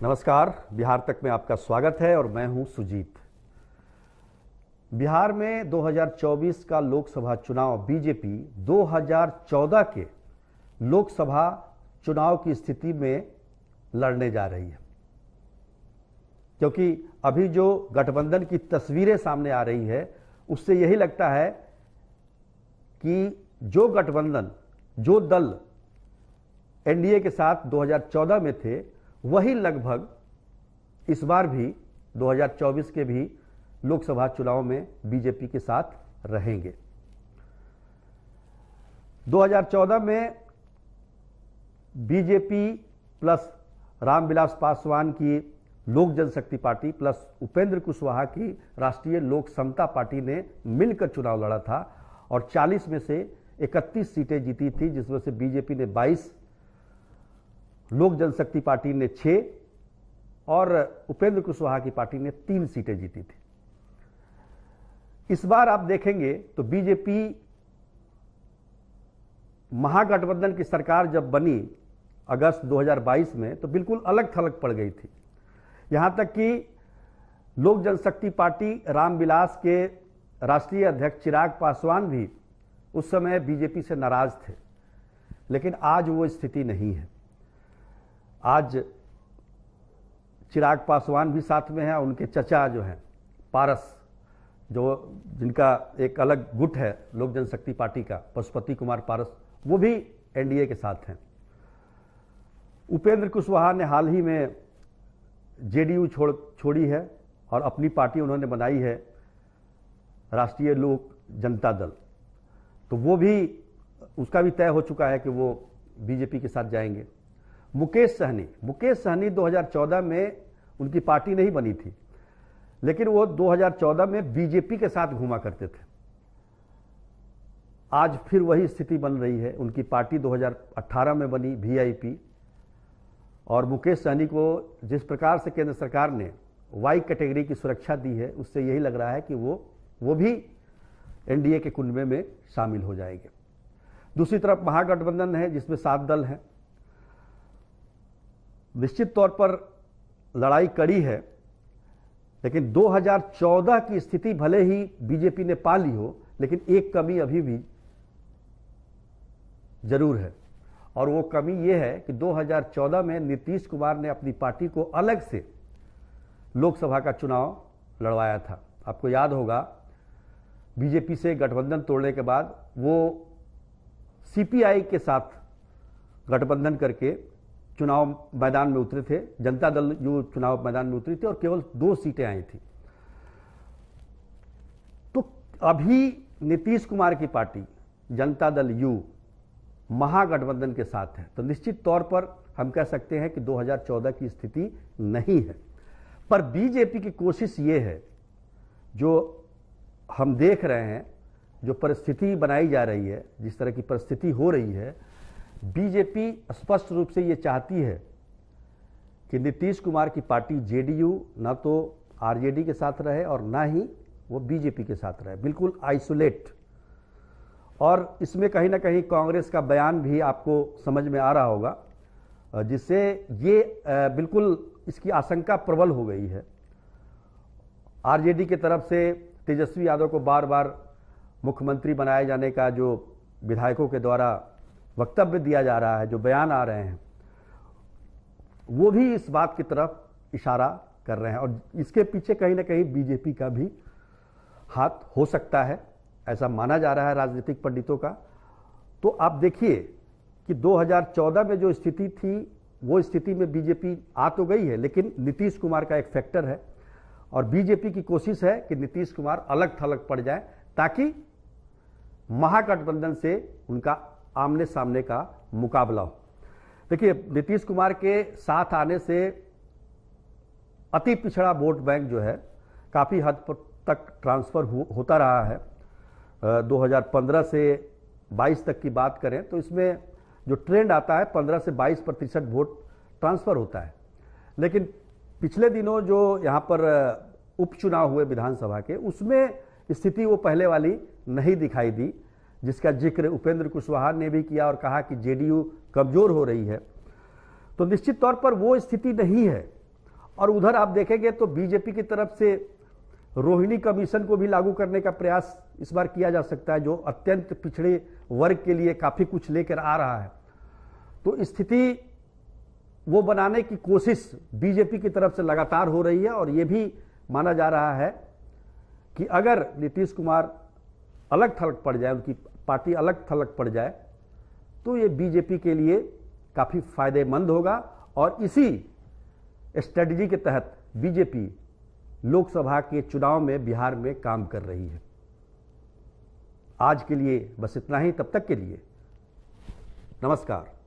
नमस्कार, बिहार तक में आपका स्वागत है और मैं हूं सुजीत। बिहार में 2024 का लोकसभा चुनाव बीजेपी 2014 के लोकसभा चुनाव की स्थिति में लड़ने जा रही है, क्योंकि अभी जो गठबंधन की तस्वीरें सामने आ रही है उससे यही लगता है कि जो गठबंधन, जो दल एनडीए के साथ 2014 में थे वही लगभग इस बार भी 2024 के भी लोकसभा चुनाव में बीजेपी के साथ रहेंगे। 2014 में बीजेपी प्लस रामविलास पासवान की लोक जनशक्ति पार्टी प्लस उपेंद्र कुशवाहा की राष्ट्रीय लोक समता पार्टी ने मिलकर चुनाव लड़ा था और 40 में से 31 सीटें जीती थी, जिसमें से बीजेपी ने 22, लोक जनशक्ति पार्टी ने 6 और उपेंद्र कुशवाहा की पार्टी ने 3 सीटें जीती थी। इस बार आप देखेंगे तो बीजेपी महागठबंधन की सरकार जब बनी अगस्त 2022 में तो बिल्कुल अलग थलग पड़ गई थी। यहां तक कि लोक जनशक्ति पार्टी रामविलास के राष्ट्रीय अध्यक्ष चिराग पासवान भी उस समय बीजेपी से नाराज थे, लेकिन आज वो स्थिति नहीं है। आज चिराग पासवान भी साथ में हैं, उनके चचा जो हैं पारस, जो जिनका एक अलग गुट है लोक जनशक्ति पार्टी का, पशुपति कुमार पारस, वो भी एनडीए के साथ हैं। उपेंद्र कुशवाहा ने हाल ही में जेडीयू छोड़ी है और अपनी पार्टी उन्होंने बनाई है राष्ट्रीय लोक जनता दल, तो वो भी, उसका भी तय हो चुका है कि वो बीजेपी के साथ जाएंगे। मुकेश सहनी 2014 में उनकी पार्टी नहीं बनी थी, लेकिन वो 2014 में बीजेपी के साथ घूमा करते थे। आज फिर वही स्थिति बन रही है। उनकी पार्टी 2018 में बनी वीआईपी, और मुकेश सहनी को जिस प्रकार से केंद्र सरकार ने वाई कैटेगरी की सुरक्षा दी है, उससे यही लग रहा है कि वो भी एनडीए के कुनबे में शामिल हो जाएंगे। दूसरी तरफ महागठबंधन है जिसमें 7 दल हैं। निश्चित तौर पर लड़ाई कड़ी है, लेकिन 2014 की स्थिति भले ही बीजेपी ने पा ली हो, लेकिन एक कमी अभी भी जरूर है, और वो कमी ये है कि 2014 में नीतीश कुमार ने अपनी पार्टी को अलग से लोकसभा का चुनाव लड़वाया था। आपको याद होगा, बीजेपी से गठबंधन तोड़ने के बाद वो सीपीआई के साथ गठबंधन करके चुनाव मैदान में उतरे थे। जनता दल यू चुनाव मैदान में उतरी थी और केवल 2 सीटें आई थी। तो अभी नीतीश कुमार की पार्टी जनता दल यू महागठबंधन के साथ है, तो निश्चित तौर पर हम कह सकते हैं कि 2014 की स्थिति नहीं है। पर बीजेपी की कोशिश ये है, जो हम देख रहे हैं, जो परिस्थिति बनाई जा रही है, जिस तरह की परिस्थिति हो रही है, बीजेपी स्पष्ट रूप से ये चाहती है कि नीतीश कुमार की पार्टी जेडीयू ना तो आरजेडी के साथ रहे और ना ही वो बीजेपी के साथ रहे, बिल्कुल आइसोलेट। और इसमें कहीं ना कहीं कांग्रेस का बयान भी आपको समझ में आ रहा होगा, जिससे ये बिल्कुल इसकी आशंका प्रबल हो गई है। आरजेडी की तरफ से तेजस्वी यादव को बार बार मुख्यमंत्री बनाए जाने का जो विधायकों के द्वारा वक्तव्य दिया जा रहा है, जो बयान आ रहे हैं, वो भी इस बात की तरफ इशारा कर रहे हैं, और इसके पीछे कहीं ना कहीं बीजेपी का भी हाथ हो सकता है, ऐसा माना जा रहा है राजनीतिक पंडितों का। तो आप देखिए कि 2014 में जो स्थिति थी, वो स्थिति में बीजेपी आ तो गई है, लेकिन नीतीश कुमार का एक फैक्टर है, और बीजेपी की कोशिश है कि नीतीश कुमार अलग थलग पड़ जाए ताकि महागठबंधन से उनका आमने सामने का मुकाबला हो। देखिए, नीतीश कुमार के साथ आने से अति पिछड़ा वोट बैंक जो है काफ़ी हद तक ट्रांसफ़र होता रहा है। 2015 से 22 तक की बात करें तो इसमें जो ट्रेंड आता है 15 से 22% वोट ट्रांसफ़र होता है, लेकिन पिछले दिनों जो यहाँ पर उपचुनाव हुए विधानसभा के, उसमें स्थिति वो पहले वाली नहीं दिखाई दी, जिसका जिक्र उपेंद्र कुशवाहा ने भी किया और कहा कि जेडीयू कमज़ोर हो रही है। तो निश्चित तौर पर वो स्थिति नहीं है और उधर आप देखेंगे तो बीजेपी की तरफ से रोहिणी कमीशन को भी लागू करने का प्रयास इस बार किया जा सकता है, जो अत्यंत पिछड़े वर्ग के लिए काफी कुछ लेकर आ रहा है। तो स्थिति वो बनाने की कोशिश बीजेपी की तरफ से लगातार हो रही है और ये भी माना जा रहा है कि अगर नीतीश कुमार अलग थलग पड़ जाए, उनकी पार्टी अलग थलग पड़ जाए, तो ये बीजेपी के लिए काफी फायदेमंद होगा। और इसी स्ट्रेटजी के तहत बीजेपी लोकसभा के चुनाव में बिहार में काम कर रही है। आज के लिए बस इतना ही। तब तक के लिए नमस्कार।